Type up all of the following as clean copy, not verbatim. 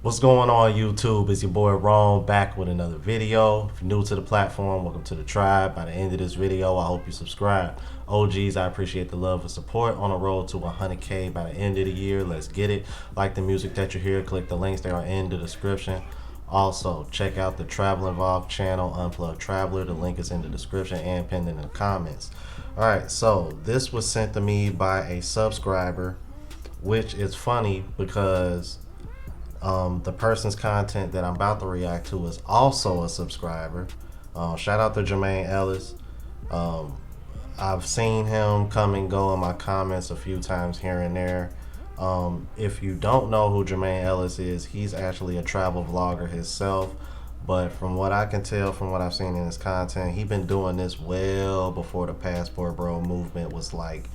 What's going on YouTube? It's your boy Ron back with another video. If you're new to the platform, welcome to the tribe. By the end of this video, I hope you subscribe. OGs, I appreciate the love and support on the road to 100K by the end of the year. Let's get it. Like the music that you hear, click the links that are in the description. Also, check out the Travel Involved channel, Unplugged Traveler. The link is in the description and pinned in the comments. Alright, so this was sent to me by a subscriber, which is funny because the person's content that I'm about to react to is also a subscriber. Shout out to Jermaine Ellis. I've seen him come and go in my comments a few times here and there. If you don't know who Jermaine Ellis is, he's actually a travel vlogger himself. But from what I can tell, from what I've seen in his content, he's been doing this well before the Passport Bro movement was like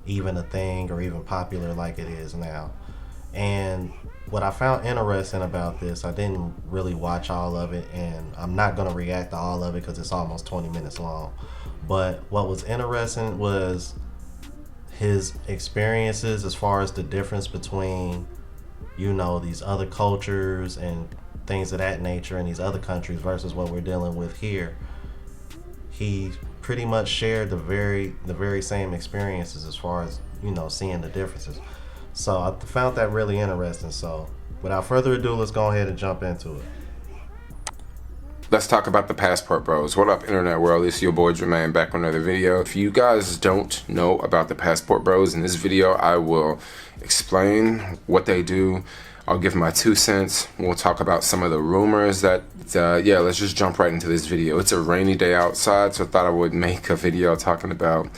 even a thing or even popular like it is now. And what I found interesting about this, I didn't really watch all of it, and I'm not going to react to all of it because it's almost 20 minutes long. But what was interesting was his experiences as far as the difference between, you know, these other cultures and things of that nature in these other countries versus what we're dealing with here. He pretty much shared the very same experiences as far as, you know, seeing the differences. So I found that really interesting. So without further ado, let's go ahead and jump into it. Let's talk about the Passport Bros. What up, internet world? It's your boy Jermaine back with another video. If you guys don't know about the Passport Bros, in this video I will explain what they do. I'll give my 2 cents. We'll talk about some of the rumors that, yeah, let's just jump right into this video. It's a rainy day outside, so I thought I would make a video talking about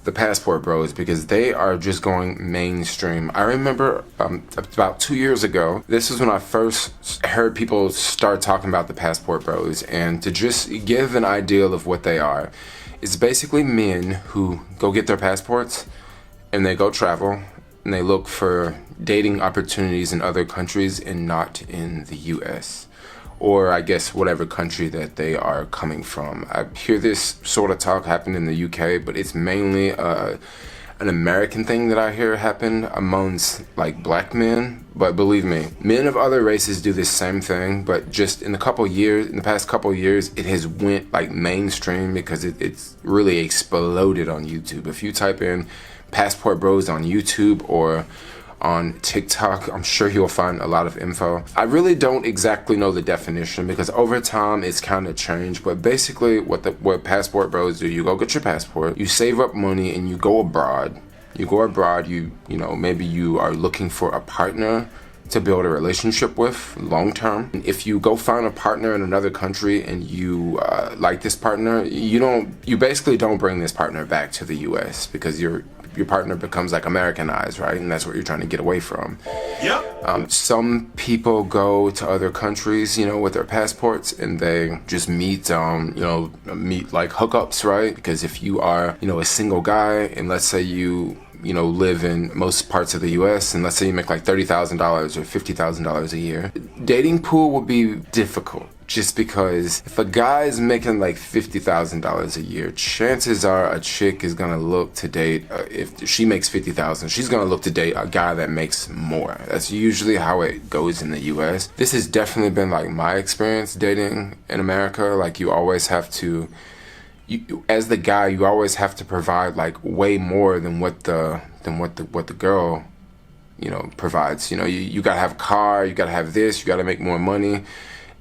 the Passport Bros because they are just going mainstream. I remember about 2 years ago, this was when I first heard people start talking about the Passport Bros, and to just give an idea of what they are, it's basically men who go get their passports and they go travel and they look for dating opportunities in other countries and not in the US. Or I guess whatever country that they are coming from. I hear this sort of talk happen in the UK, but it's mainly an American thing that I hear happen amongst like black men. But believe me, men of other races do this same thing, but just in the past couple years, it has went like mainstream because it's really exploded on YouTube. If you type in Passport Bros on YouTube or on TikTok, I'm sure you'll find a lot of info. I really don't exactly know the definition because over time it's kind of changed, but basically what Passport Bros do, you go get your passport, you save up money and you go abroad. You know, maybe you are looking for a partner to build a relationship with long term. If you go find a partner in another country and you like this partner, you basically don't bring this partner back to the US because your partner becomes like Americanized, right? And that's what you're trying to get away from. Yep. Some people go to other countries, you know, with their passports and they just meet like hookups, right? Because if you are, you know, a single guy and let's say you live in most parts of the US and let's say you make like $30,000 or $50,000 a year, dating pool will be difficult. Just because if a guy is making like $50,000 a year, chances are a chick is gonna look to date, if she makes $50,000, she's gonna look to date a guy that makes more. That's usually how it goes in the US. This has definitely been like my experience dating in America. Like you always have to, as the guy, you always have to provide like way more than what the girl, you know, provides. You know, you gotta have a car, you gotta have this, you gotta make more money.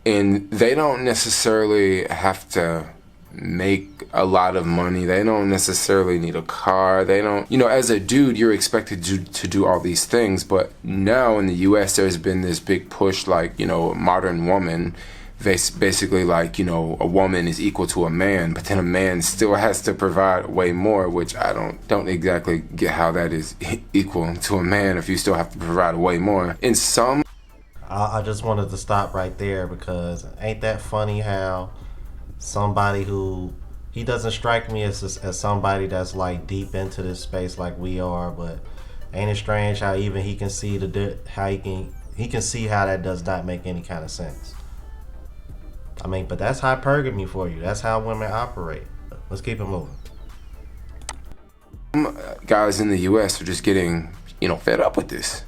And they don't necessarily have to make a lot of money. They don't necessarily need a car. They don't, you know, as a dude, you're expected to do all these things. But now in the US, there's been this big push, like, you know, modern woman. Basically like, you know, a woman is equal to a man, but then a man still has to provide way more, which I don't exactly get how that is equal to a man if you still have to provide way more. In some I just wanted to stop right there because ain't that funny how somebody who, he doesn't strike me as somebody that's like deep into this space like we are, but ain't it strange how even he can see how he can see how that does not make any kind of sense. I mean, but that's hypergamy for you. That's how women operate. Let's keep it moving. Guys in the US are just getting, you know, fed up with this.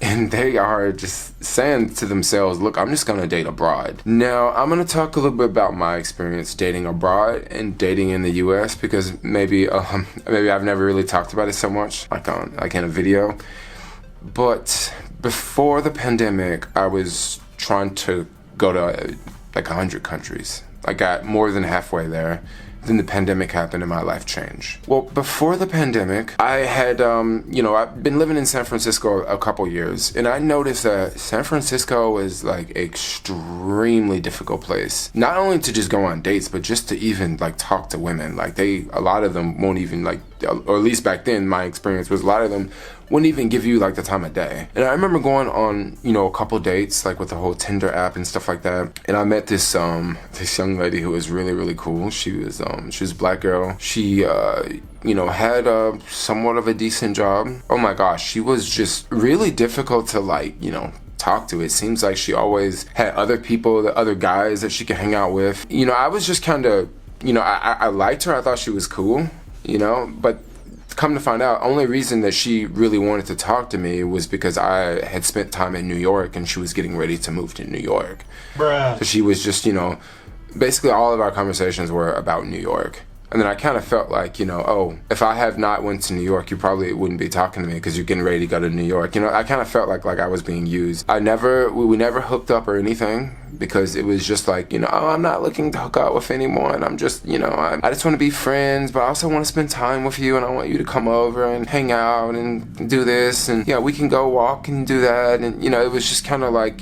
and they are just saying to themselves, look, I'm just gonna date abroad. Now, I'm gonna talk a little bit about my experience dating abroad and dating in the US, because maybe I've never really talked about it so much, like in a video. But before the pandemic, I was trying to go to like 100 countries. I got more than halfway there. Then the pandemic happened and my life changed. Well, before the pandemic, I had, I've been living in San Francisco a couple years, and I noticed that San Francisco is like extremely difficult place. Not only to just go on dates, but just to even like talk to women. Like a lot of them won't even like, or at least back then, my experience was a lot of them wouldn't even give you like the time of day. And I remember going on, a couple dates, like with the whole Tinder app and stuff like that. And I met this young lady who was really, really cool. She was a black girl. She had somewhat of a decent job. Oh my gosh, she was just really difficult to talk to. It seems like she always had other people, the other guys that she could hang out with. I was just kind of, I liked her. I thought she was cool, but come to find out, only reason that she really wanted to talk to me was because I had spent time in New York and she was getting ready to move to New York. Bruh. So she was just, basically all of our conversations were about New York. And then I kind of felt like, if I have not went to New York, you probably wouldn't be talking to me because you're getting ready to go to New York. I kind of felt like I was being used. We never hooked up or anything because it was just like, I'm not looking to hook up with anyone. I'm just, I just want to be friends, but I also want to spend time with you and I want you to come over and hang out and do this. And yeah, we can go walk and do that. And, it was just kind of like,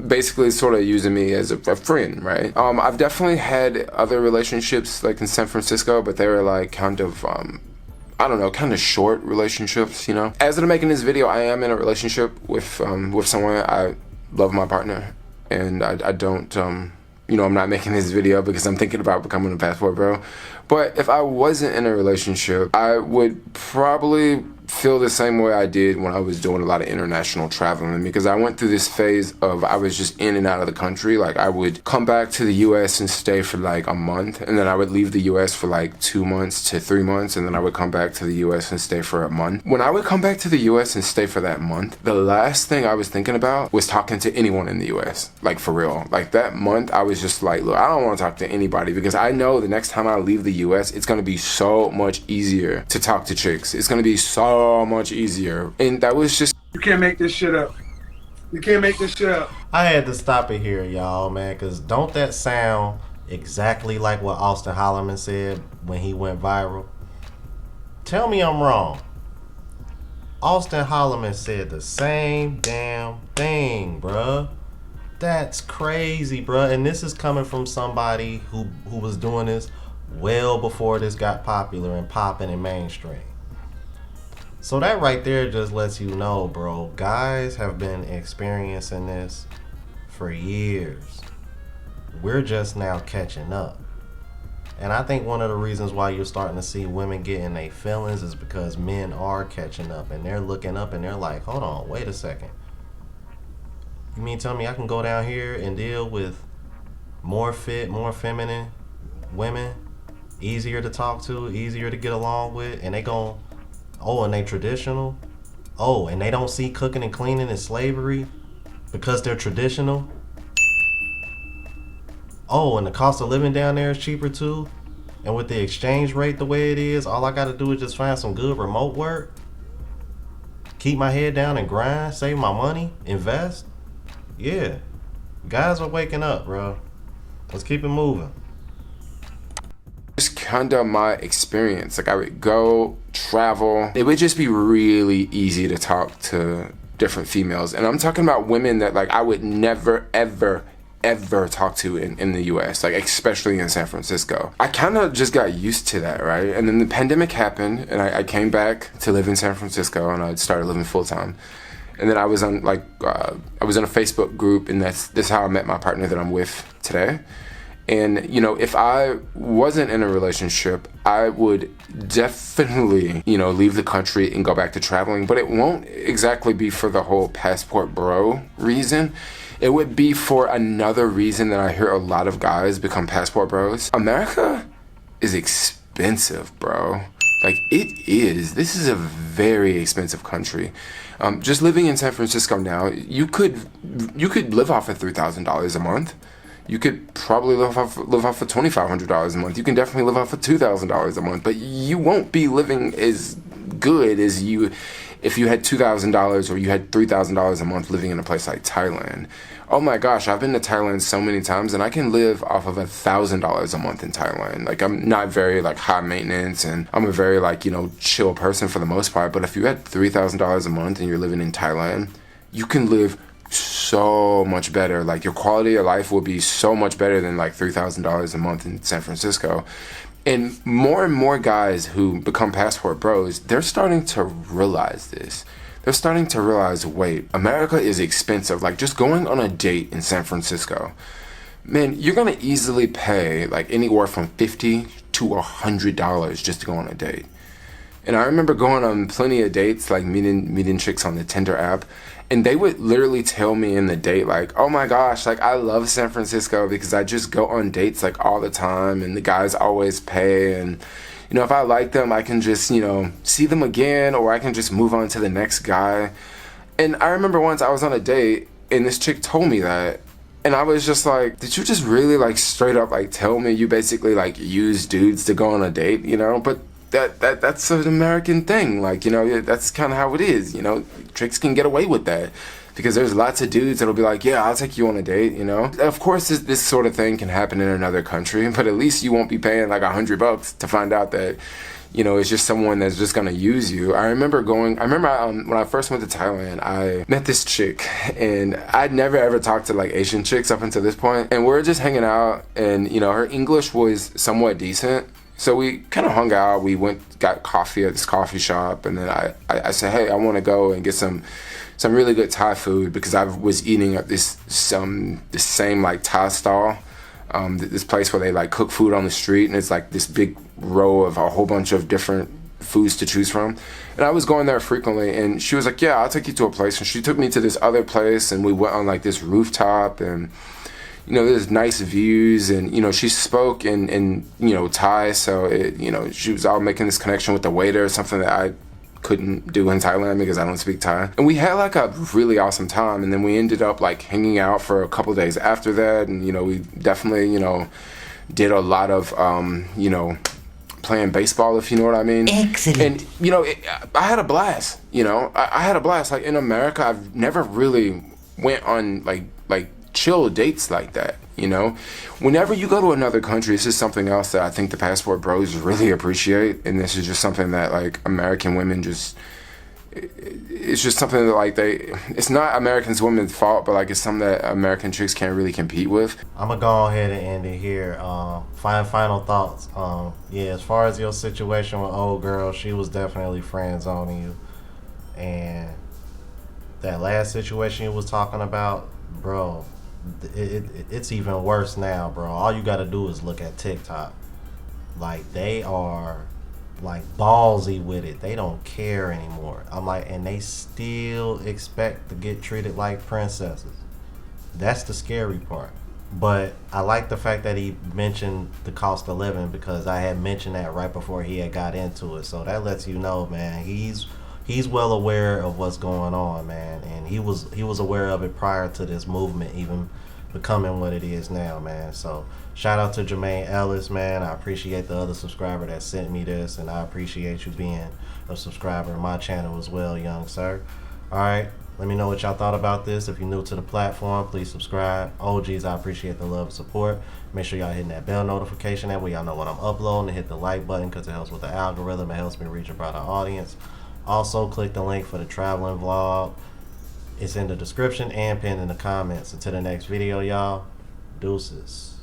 basically sort of using me as a friend, right? I've definitely had other relationships like in San Francisco, but they were like kind of kind of short relationships, As I'm making this video, I am in a relationship with someone. I love my partner, and I don't I'm not making this video because I'm thinking about becoming a passport bro. But if I wasn't in a relationship, I would probably feel the same way I did when I was doing a lot of international traveling, because I went through this phase of I was just in and out of the country. Like I would come back to the US and stay for like a month, and then I would leave the US for like 2 months to 3 months, and then I would come back to the US and stay for a month. When I would come back to the US and stay for that month, the last thing I was thinking about was talking to anyone in the US. Like for real. Like that month I was just like, look, I don't want to talk to anybody because I know the next time I leave the US, it's going to be so much easier to talk to chicks. It's going to be so much easier. And that was just... You can't make this shit up. You can't make this shit up. I had to stop it here, y'all, man, because don't that sound exactly like what Austin Holloman said when he went viral? Tell me I'm wrong. Austin Holloman said the same damn thing, bruh. That's crazy, bruh. And this is coming from somebody who was doing this well before this got popular and popping in mainstream. So that right there just lets you know, bro, guys have been experiencing this for years. We're just now catching up. And I think one of the reasons why you're starting to see women getting their feelings is because men are catching up and they're looking up and they're like, hold on, wait a second. You mean tell me I can go down here and deal with more fit, more feminine women, easier to talk to, easier to get along with, and and they traditional? Oh, and they don't see cooking and cleaning as slavery because they're traditional? Oh, and the cost of living down there is cheaper too? And with the exchange rate the way it is, all I gotta do is just find some good remote work, keep my head down and grind, save my money, invest? Yeah, guys are waking up, bro. Let's keep it moving. Just kind of my experience. Like I would go travel. It would just be really easy to talk to different females. And I'm talking about women that like I would never, ever talk to in the US, like especially in San Francisco. I kind of just got used to that, right? And then the pandemic happened and I came back to live in San Francisco and I started living full time. And then I was on I was in a Facebook group, and that's how I met my partner that I'm with today. And, if I wasn't in a relationship, I would definitely, leave the country and go back to traveling. But it won't exactly be for the whole passport bro reason. It would be for another reason that I hear a lot of guys become passport bros. America is expensive, bro. Like, this is a very expensive country. Just living in San Francisco now, you could live off of $3,000 a month. You could probably live off of $2,500 a month. You can definitely live off of $2,000 a month, but you won't be living as good as if you had $2,000 or you had $3,000 a month living in a place like Thailand. Oh my gosh, I've been to Thailand so many times, and I can live off of $1,000 a month in Thailand. Like, I'm not very like high maintenance, and I'm a very like, you know, chill person for the most part. But if you had $3,000 a month and you're living in Thailand, you can live so much better. Like, your quality of life will be so much better than like $3,000 a month in San Francisco. And more guys who become passport bros, they're starting to realize this. They're starting to realize, wait, America is expensive. Like, just going on a date in San Francisco, man, you're gonna easily pay like anywhere from $50 to $100 just to go on a date. And I remember going on plenty of dates, like meeting chicks on the Tinder app, and they would literally tell me in the date, like, oh my gosh, like, I love San Francisco because I just go on dates like all the time, and the guys always pay, and you know, if I like them, I can just, you know, see them again, or I can just move on to the next guy. And I remember once I was on a date and this chick told me that, and I was just like, did you just really like straight up like tell me you basically like use dudes to go on a date, you know? But that's an American thing, like, you know, that's kind of how it is, you know. Chicks can get away with that because there's lots of dudes that'll be like, yeah, I'll take you on a date, you know. Of course this sort of thing can happen in another country, but at least you won't be paying like $100 to find out that, you know, it's just someone that's just gonna use you. I remember when I first went to Thailand, I met this chick, and I'd never ever talked to like Asian chicks up until this point, and we were just hanging out, and you know, her English was somewhat decent. So we kind of hung out. We got coffee at this coffee shop, and then I said, hey, I want to go and get some really good Thai food because I was eating at this same like Thai stall, this place where they like cook food on the street, and it's like this big row of a whole bunch of different foods to choose from. And I was going there frequently, and she was like, yeah, I'll take you to a place. And she took me to this other place, and we went on like this rooftop, and you know, there's nice views, and you know, she spoke in you know, Thai, so you know, she was all making this connection with the waiter, something that I couldn't do in Thailand because I don't speak Thai. And we had like a really awesome time, and then we ended up like hanging out for a couple days after that, and you know, we definitely, you know, did a lot of you know, playing baseball, if you know what I mean. Excellent. And you know, I had a blast. You know, I had a blast. Like, in America, I've never really went on like chill dates like that, you know. Whenever you go to another country, this is something else that I think the passport bros really appreciate, and this is just something that like American women it's just something that like it's not Americans women's fault, but like it's something that American chicks can't really compete with. I'm gonna go ahead and end it here. Final thoughts. Yeah, as far as your situation with old girl, she was definitely friend zoning you, and that last situation you was talking about, bro, it's even worse now, bro. All you gotta do is look at TikTok. Like, they are like ballsy with it. They don't care anymore. I'm like, and they still expect to get treated like princesses. That's the scary part. But I like the fact that he mentioned the cost of living, because I had mentioned that right before he had got into it. So that lets you know, man, he's well aware of what's going on, man, and he was aware of it prior to this movement even becoming what it is now, man. So shout out to Jermaine Ellis, man. I appreciate the other subscriber that sent me this, and I appreciate you being a subscriber to my channel as well, young sir. All right, let me know what y'all thought about this. If you're new to the platform, please subscribe. OGs, I appreciate the love and support. Make sure y'all hitting that bell notification. That way y'all know when I'm uploading, and hit the like button because it helps with the algorithm. It helps me reach a broader audience. Also, click the link for the traveling vlog. It's in the description and pinned in the comments. Until the next video, y'all. Deuces.